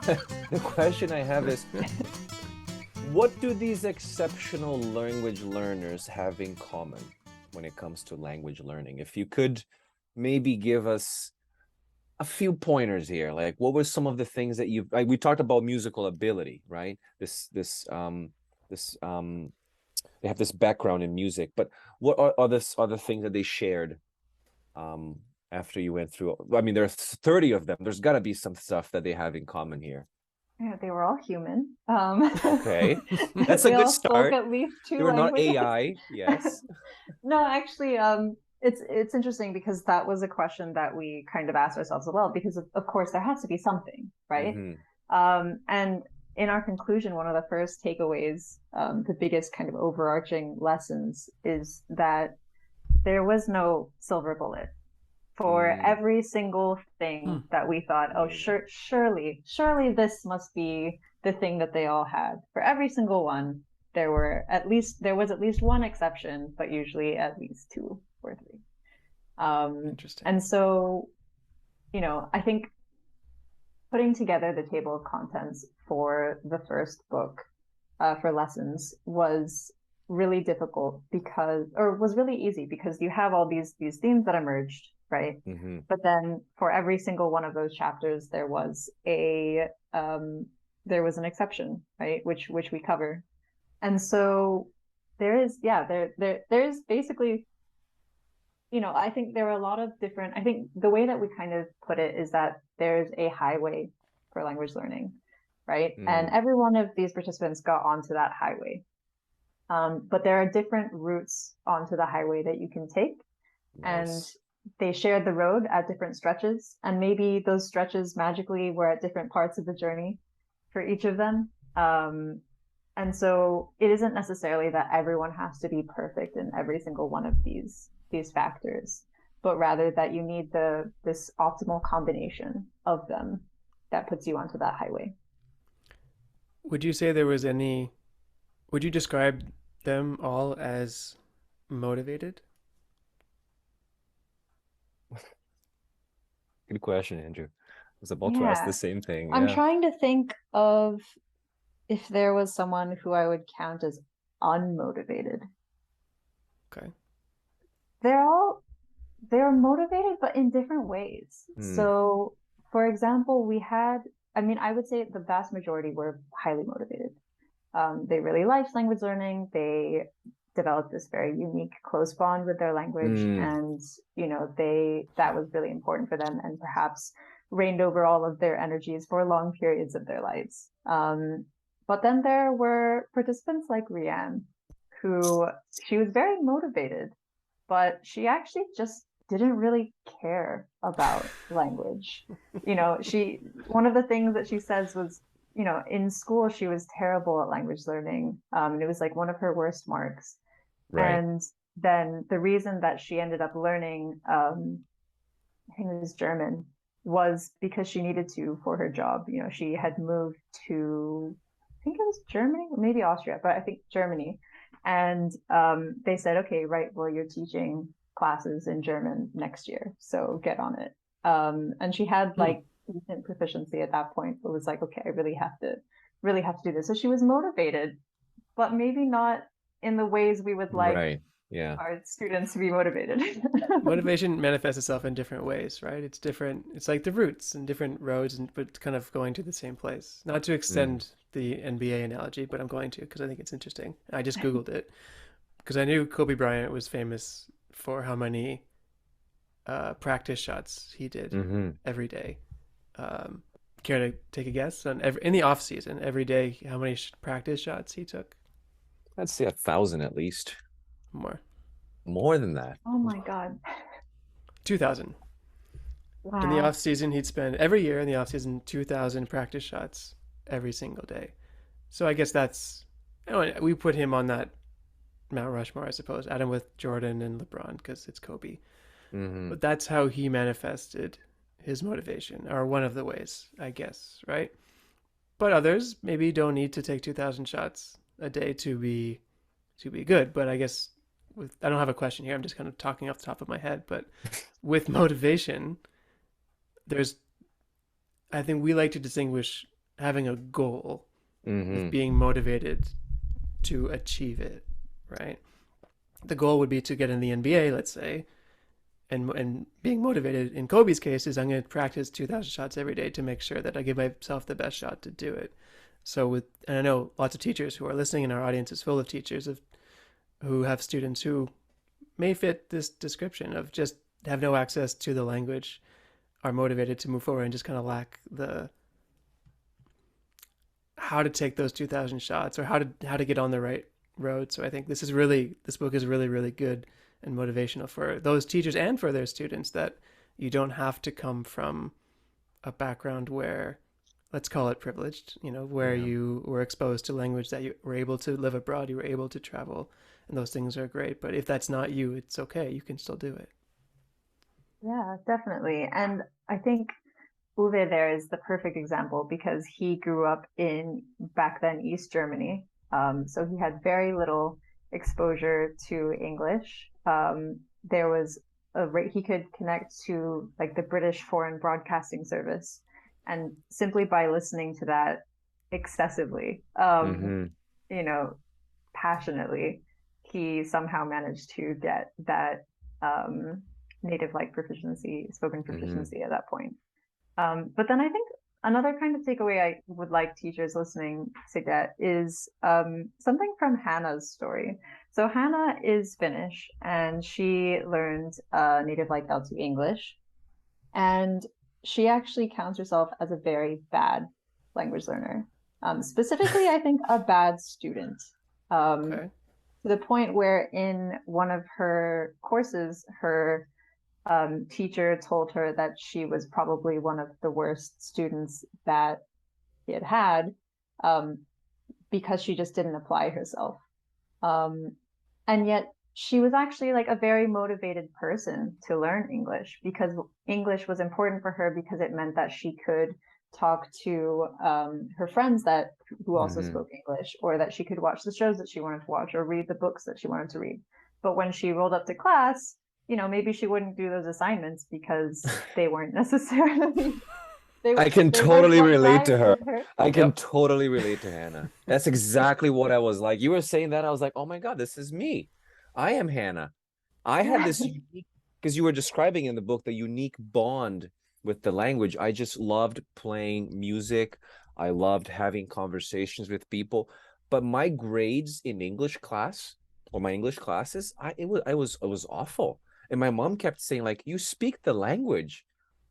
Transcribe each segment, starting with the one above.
The question I have is, what do these exceptional language learners have in common when it comes to language learning? If you could maybe give us a few pointers here, like what were some of the things that you've, like we talked about musical ability, right? They have this background in music, but what are other things that they shared um, after you went through? I mean, there are 30 of them. There's got to be some stuff that they have in common here. Yeah, they were all human. Okay, that's a They good all spoke start. at least They two were not languages. AI, yes. No, actually, it's interesting because that was a question that we kind of asked ourselves as well, because of course there has to be something, right? Mm-hmm. And in our conclusion, one of the first takeaways, the biggest kind of overarching lessons is that there was no silver bullet for Mm. every single Hmm. thing that we thought, oh, Mm. surely this must be the thing that they all had. For every single one, there was at least one exception, but usually at least two or three. Interesting. And so, I think putting together the table of contents for the first book for lessons was really difficult or was really easy because you have all these themes that emerged, right? Mm-hmm. But then for every single one of those chapters, there was an exception, right? Which we cover, and so there's basically, I think there are a lot of different. I think the way that we kind of put it is that there's a highway for language learning, right? And Mm. every one of these participants got onto that highway. But there are different routes onto the highway that you can take. And Nice. they shared the road at different stretches. And maybe those stretches magically were at different parts of the journey for each of them. And so it isn't necessarily that everyone has to be perfect in every single one of these factors, but rather that you need this optimal combination of them that puts you onto that highway. Would you say there was any, would you describe them all as motivated? Good question, Andrew. I was about to ask the Yeah. same thing. I'm Yeah. trying to think of if there was someone who I would count as unmotivated. Okay. They're all they're motivated, but in different ways. Mm. So, for example, I would say the vast majority were highly motivated. They really liked language learning. They developed this very unique close bond with their language, Mm. and that was really important for them, and perhaps reigned over all of their energies for long periods of their lives. But then there were participants like Rianne, who she was very motivated, but she actually just didn't really care about language. One of the things that she says was, in school she was terrible at language learning. And it was like one of her worst marks. Right. And then the reason that she ended up learning, I think it was German, was because she needed to for her job. She had moved to, I think it was Germany or maybe Austria, but I think Germany. And they said, okay, right, well, you're teaching classes in German next year, so get on it. And she had Hmm. like decent proficiency at that point, but was like, okay, I really have to do this. So she was motivated, but maybe not in the ways we would like Right. Yeah. our students to be motivated. Motivation manifests itself in different ways, right? It's different. It's like the roots and different roads, but kind of going to the same place. Not to Mm. extend the NBA analogy, but I'm going to because I think it's interesting. I just Googled it because I knew Kobe Bryant was famous for how many practice shots he did Mm-hmm. every day. Um, Care to take a guess on in the off season every day how many practice shots he took? I'd say 1,000 at least. More. More than that. Oh my God. 2,000. In the Wow. off season, he'd spend every year in the off season 2,000 practice shots every single day. So I guess that's, we put him on that Mount Rushmore, I suppose. Adam with Jordan and LeBron because it's Kobe. Mm-hmm. But that's how he manifested his motivation, or one of the ways, I guess, right? But others maybe don't need to take 2,000 shots a day to be good. But I guess I don't have a question here. I'm just kind of talking off the top of my head. But with motivation, there's I think we like to distinguish having a goal, Mm-hmm. with being motivated to achieve it, right? The goal would be to get in the NBA, let's say, and being motivated in Kobe's case is I'm going to practice 2,000 shots every day to make sure that I give myself the best shot to do it. So and I know lots of teachers who are listening, and our audience is full of teachers who have students who may fit this description of just have no access to the language, are motivated to move forward, and just kind of lack the how to take those 2,000 shots, or how to get on the right road. So I think this book is really, really good and motivational for those teachers and for their students, that you don't have to come from a background where, let's call it privileged, where Yeah. you were exposed to language, that you were able to live abroad, you were able to travel, and those things are great. But if that's not you, it's okay. You can still do it. Yeah, definitely. And I think Uwe there is the perfect example because he grew up in back then East Germany. So he had very little exposure to English. There was a rate he could connect to like the British Foreign Broadcasting Service, and simply by listening to that excessively, Mm-hmm. you know, passionately, he somehow managed to get that native like proficiency, spoken Mm-hmm. proficiency at that point. But then I think another kind of takeaway I would like teachers listening to get is something from Hannah's story. So Hannah is Finnish and she learned native like L2 English, and she actually counts herself as a very bad language learner. Specifically, I think a bad student. Um, Okay. to the point where in one of her courses, her teacher told her that she was probably one of the worst students that he had had, um, because she just didn't apply herself. Um, and yet she was actually like a very motivated person to learn English because English was important for her because it meant that she could talk to her friends that who also Mm-hmm. spoke English, or that she could watch the shows that she wanted to watch or read the books that she wanted to read. But when she rolled up to class, maybe she wouldn't do those assignments because they weren't necessarily I can they weren't totally what relate to vibed her. with her. I can Yep. totally relate to Hannah. That's exactly what I was like. You were saying that, I was like, oh my God, this is me. I am Hannah. I had this unique, because you were describing in the book the unique bond with the language. I just loved playing music. I loved having conversations with people. But my grades in English class, or my English classes, it was awful. And my mom kept saying, like, you speak the language.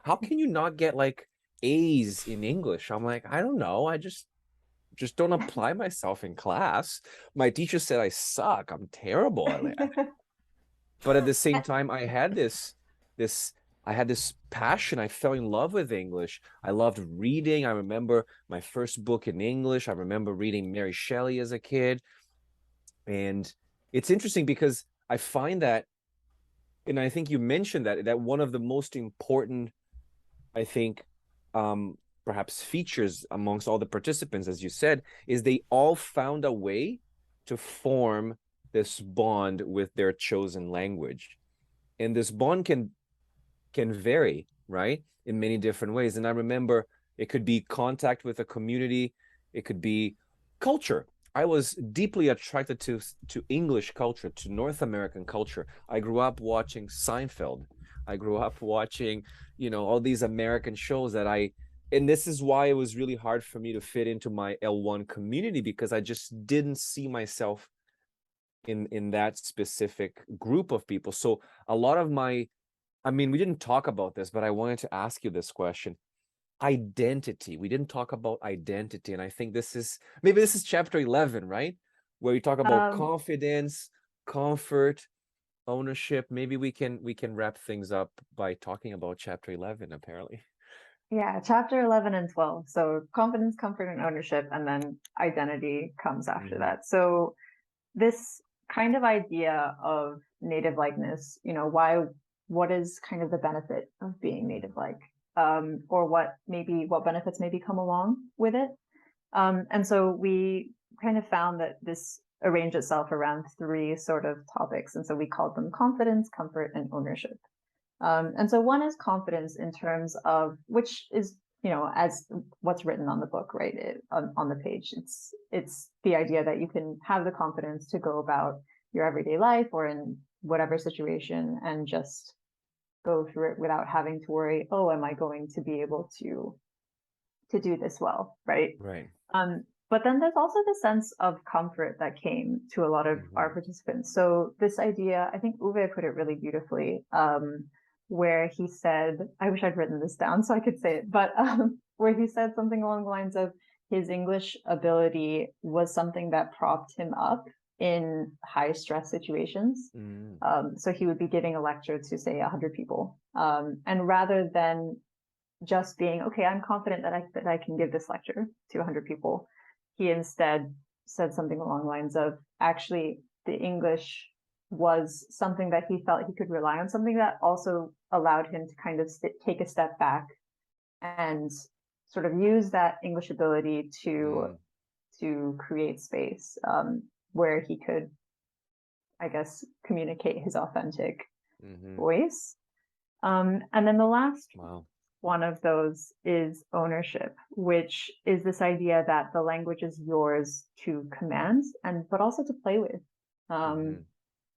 How can you not get like A's in English? I'm like, I don't know. I just don't apply myself in class. My teacher said I suck. I'm terrible at it. But at the same time, this I had this passion. I fell in love with English. I loved reading. I remember my first book in English. I remember reading Mary Shelley as a kid. And it's interesting because I find that, and I think you mentioned that one of the most important, I think, um, perhaps features amongst all the participants, as you said, is they all found a way to form this bond with their chosen language. And this bond can vary, right, in many different ways. And I remember it could be contact with a community, it could be culture. I was deeply attracted to English culture, to North American culture. I grew up watching Seinfeld. I grew up watching, all these American shows and this is why it was really hard for me to fit into my L1 community, because I just didn't see myself in that specific group of people. So a lot of we didn't talk about this, but I wanted to ask you this question. Identity. We didn't talk about identity. And I think maybe this is chapter 11, right? Where you talk about um, confidence, comfort, ownership. Maybe we can wrap things up by talking about chapter 11, apparently. Yeah, chapter 11 and 12. So confidence, comfort, and ownership, and then identity comes after Mm-hmm. that. So this kind of idea of native likeness, what is kind of the benefit of being native like, or what benefits maybe come along with it. And so we kind of found that this arranged itself around three sort of topics. And so we called them confidence, comfort, and ownership. And so one is confidence in terms of, which is as what's written on the book, right? On the page, it's the idea that you can have the confidence to go about your everyday life or in whatever situation and just go through it without having to worry, oh, am I going to be able to do this well, right? Right. But then there's also the sense of comfort that came to a lot of our participants. So this idea, I think Uwe put it really beautifully, where he said, I wish I'd written this down so I could say it, but where he said something along the lines of his English ability was something that propped him up in high stress situations. So he would be giving a lecture to, say, 100 people. And rather than just being, okay, I'm confident that I can give this lecture to 100 people, he instead said something along the lines of, actually, the English was something that he felt he could rely on, something that also allowed him to kind of take a step back and sort of use that English ability to create space where he could, I guess, communicate his authentic voice. And then the last one of those is ownership, which is this idea that the language is yours to command but also to play with.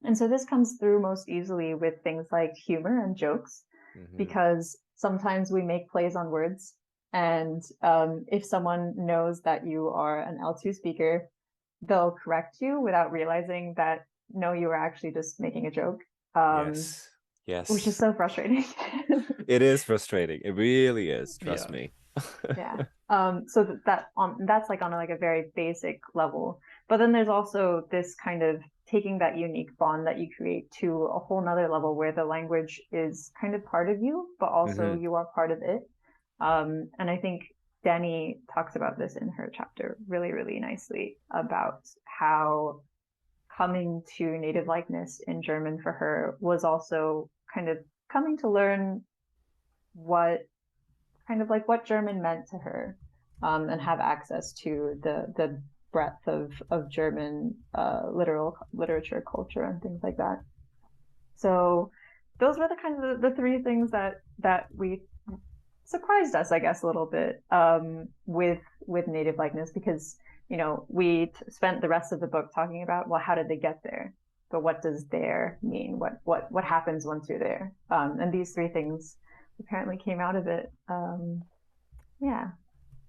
And so this comes through most easily with things like humor and jokes, because sometimes we make plays on words. And if someone knows that you are an L2 speaker, they'll correct you without realizing that, no, you were actually just making a joke. Yes. Which is so frustrating. It is frustrating. It really is. Trust me. So that's like on a very basic level. But then there's also this kind of taking that unique bond that you create to a whole nother level where the language is kind of part of you, but also you are part of it. And I think Dani talks about this in her chapter really, really nicely about how coming to native likeness in German for her was also kind of coming to learn what German meant to her, and have access to the breadth of German literature, culture, and things like that. So those were the kind of the three things that we surprised us, I guess, a little bit with native likeness, because we spent the rest of the book talking about, well, how did they get there? But what does there mean? What happens once you're there? And these three things apparently came out of it.